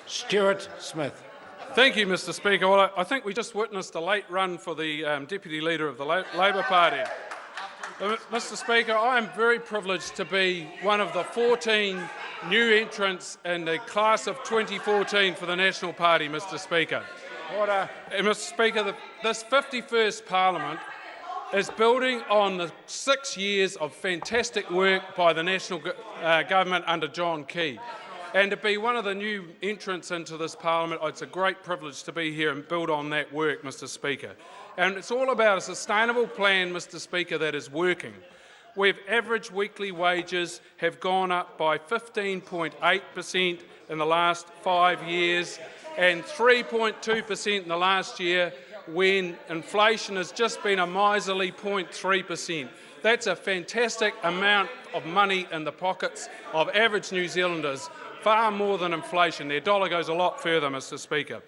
Stuart Smith. Thank you, Mr Speaker. Well, I think we just witnessed a late run for the Deputy Leader of the Labor Party. Mr Speaker, I am very privileged to be one of the 14 new entrants in the class of 2014 for the National Party, Mr Speaker. Order. Mr Speaker, this 51st Parliament is building on the 6 years of fantastic work by the National Government under John Key. And to be one of the new entrants into this Parliament, it's a great privilege to be here and build on that work, Mr Speaker. And it's all about a sustainable plan, Mr Speaker, that is working. We've average weekly wages have gone up by 15.8% in the last 5 years and 3.2% in the last year, when inflation has just been a miserly 0.3%. That's a fantastic amount of money in the pockets of average New Zealanders, far more than inflation. Their dollar goes a lot further, Mr Speaker.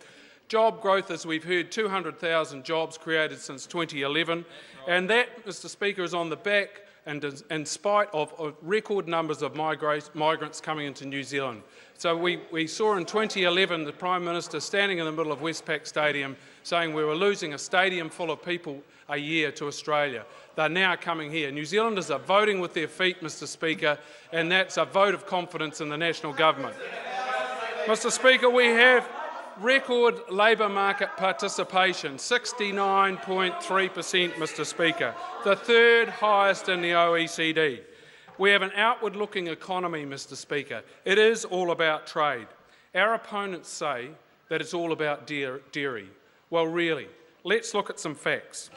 Job growth, as we've heard, 200,000 jobs created since 2011, and that, Mr Speaker, is on the back and in spite of record numbers of migrants coming into New Zealand. So we saw in 2011 the Prime Minister standing in the middle of Westpac Stadium saying we were losing a stadium full of people a year to Australia. They're now coming here. New Zealanders are voting with their feet, Mr Speaker, and that's a vote of confidence in the National Government. Mr Speaker, we have record labour market participation, 69.3%, Mr Speaker, the third highest in the OECD. We have an outward-looking economy, Mr Speaker. It is all about trade. Our opponents say that it's all about dairy. Well, really, let's look at some facts.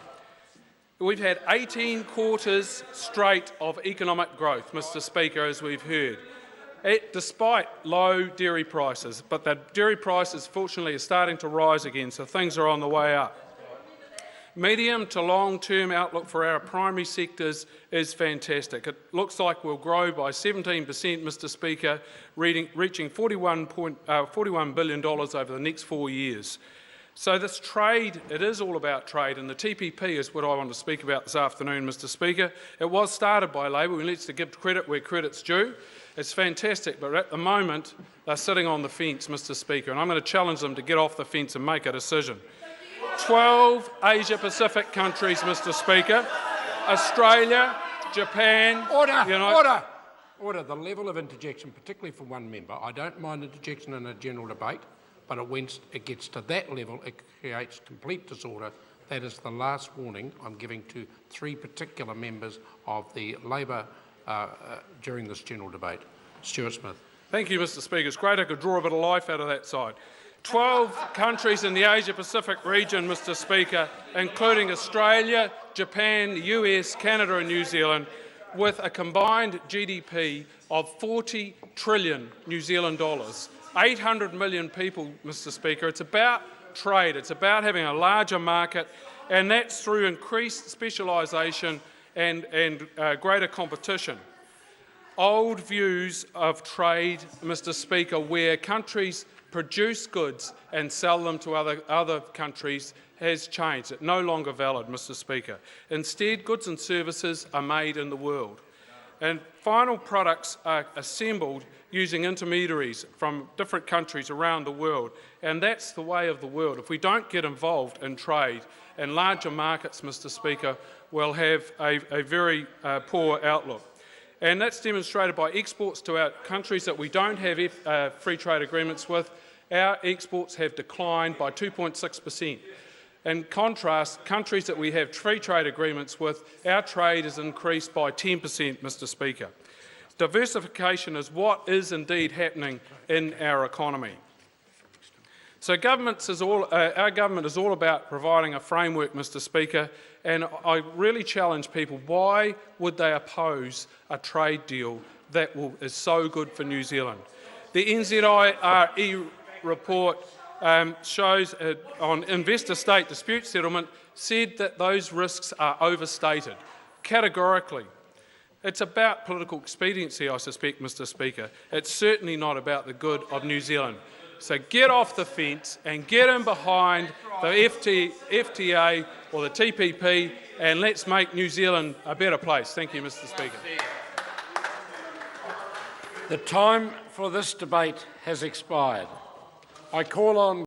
We've had 18 quarters straight of economic growth, Mr Speaker, as we've heard, despite low dairy prices. But the dairy prices, fortunately, are starting to rise again, so things are on the way up. Medium to long-term outlook for our primary sectors is fantastic. It looks like we'll grow by 17%, Mr Speaker, reaching $41 billion over the next 4 years. So this trade, it is all about trade, and the TPP is what I want to speak about this afternoon, Mr Speaker. It was started by Labor. We need to give credit where credit's due. It's fantastic, but at the moment they're sitting on the fence, Mr Speaker, and I'm going to challenge them to get off the fence and make a decision. 12 Asia-Pacific countries, Mr Speaker, Australia, Japan... Order. The level of interjection, particularly from one member, I don't mind interjection in a general debate, but it gets to that level, it creates complete disorder. That is the last warning I'm giving to 3 particular members of the Labor during this general debate. Stuart Smith. Thank you, Mr Speaker. It's great I could draw a bit of life out of that side. 12 countries in the Asia-Pacific region, Mr Speaker, including Australia, Japan, the US, Canada and New Zealand, with a combined GDP of 40 trillion New Zealand dollars. 800 million people, Mr Speaker. It's about trade. It's about having a larger market, and that's through increased specialisation and greater competition. Old views of trade, Mr Speaker, where countries produce goods and sell them to other countries has changed. It's no longer valid, Mr Speaker. Instead, goods and services are made in the world, and final products are assembled using intermediaries from different countries around the world, and that's the way of the world. If we don't get involved in trade and larger markets, Mr Speaker, we'll have a very poor outlook. And that's demonstrated by exports to our countries that we don't have free trade agreements with. Our exports have declined by 2.6%. In contrast, countries that we have free trade agreements with, our trade has increased by 10%, Mr Speaker. Diversification is what is indeed happening in our economy. So our government is all about providing a framework, Mr Speaker, and I really challenge people, why would they oppose a trade deal that is so good for New Zealand? The NZIRE report shows on investor-state dispute settlement said that those risks are overstated, categorically. It's about political expediency, I suspect, Mr Speaker. It's certainly not about the good of New Zealand. So get off the fence and get in behind the FTA or the TPP, and let's make New Zealand a better place. Thank you, Mr Speaker. The time for this debate has expired. I call on